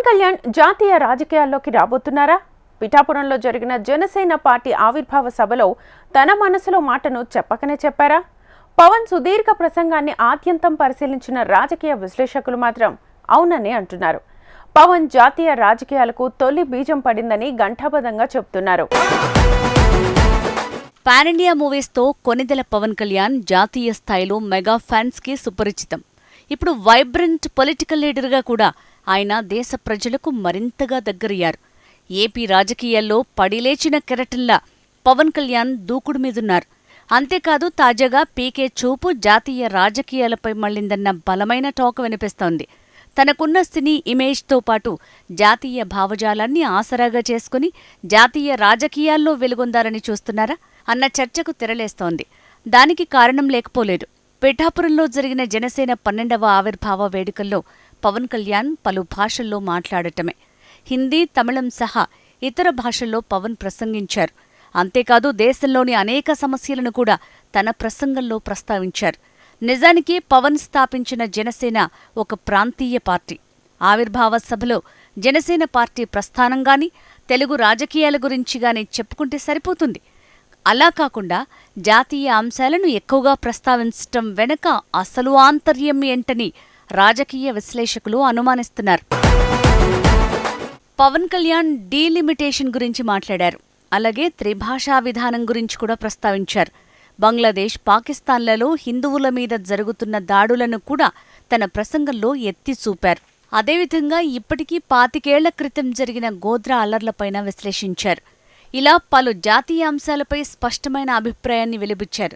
కళ్యాణ్ జాతీయ రాజకీయాల్లోకి రాబోతున్నారా? పిఠాపురంలో జరిగిన జనసేన పార్టీ ఆవిర్భావ సభలో తన మనసులో మాటను చెప్పకనే చెప్పారా? పవన్ సుదీర్ఘ ప్రసంగాన్ని ఆద్యంతం పరిశీలించిన రాజకీయ విశ్లేషకులు మాత్రం అవుననే అంటున్నారు. పవన్ జాతీయ రాజకీయాలకు తొలి బీజం పడిందని ఘంటాబద్ధంగా చెబుతున్నారు. పాన్ ఇండియా మూవీస్తో కొనిదెల పవన్ కళ్యాణ్ జాతీయ స్థాయిలో మెగా ఫ్యాన్స్ కి సుపరిచితం. ఇప్పుడు వైబ్రెంట్ పొలిటికల్ లీడర్గా కూడా ఆయన దేశ ప్రజలకు మరింతగా దగ్గరయ్యారు. ఏపీ రాజకీయాల్లో పడిలేచిన కెరటంలా పవన్ కళ్యాణ్ దూకుడు మీదున్నారు. అంతేకాదు, తాజాగా పీకే చూపు జాతీయ రాజకీయాలపై మళ్లిందన్న బలమైన టాక్ వినిపిస్తోంది. తనకున్న సినీ ఇమేజ్తో పాటు జాతీయ భావజాలాన్ని ఆసరాగా చేసుకుని జాతీయ రాజకీయాల్లో వెలుగొందారని చూస్తున్నారా అన్న చర్చకు తెరలేస్తోంది. దానికి కారణం లేకపోలేదు. పిఠాపురంలో జరిగిన జనసేన 12వ ఆవిర్భావ వేడుకల్లో పవన్ కళ్యాణ్ పలు భాషల్లో మాట్లాడటమే. హిందీ, తమిళం సహా ఇతర భాషల్లో పవన్ ప్రసంగించారు. అంతేకాదు, దేశంలోని అనేక సమస్యలను కూడా తన ప్రసంగంలో ప్రస్తావించారు. నిజానికి పవన్ స్థాపించిన జనసేన ఒక ప్రాంతీయ పార్టీ. ఆవిర్భావ సభలో జనసేన పార్టీ ప్రస్థానంగాని, తెలుగు రాజకీయాల గురించిగాని చెప్పుకుంటే సరిపోతుంది. అలా కాకుండా జాతీయ అంశాలను ఎక్కువగా ప్రస్తావించటం వెనుక అసలు ఆంతర్యం ఏంటని రాజకీయ విశ్లేషకులు అనుమానిస్తున్నారు. పవన్ కళ్యాణ్ డీలిమిటేషన్ గురించి మాట్లాడారు. అలాగే త్రిభాషా విధానం గురించి కూడా ప్రస్తావించారు. బంగ్లాదేశ్, పాకిస్తాన్లలో హిందువుల మీద జరుగుతున్న దాడులను కూడా తన ప్రసంగంలో ఎత్తి చూపారు. అదేవిధంగా ఇప్పటికీ 25 ఏళ్ల క్రితం జరిగిన గోధ్రా అల్లర్లపైన విశ్లేషించారు. ఇలా పలు జాతీయ అంశాలపై స్పష్టమైన అభిప్రాయాన్ని వెలిబుచ్చారు.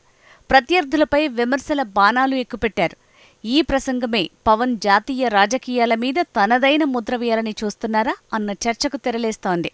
ప్రత్యర్థులపై విమర్శల బాణాలు ఎక్కుపెట్టారు. ఈ ప్రసంగమే పవన్ జాతీయ రాజకీయాల మీద తనదైన ముద్ర వేయాలని చూస్తున్నారా అన్న చర్చకు తెరలేస్తోంది.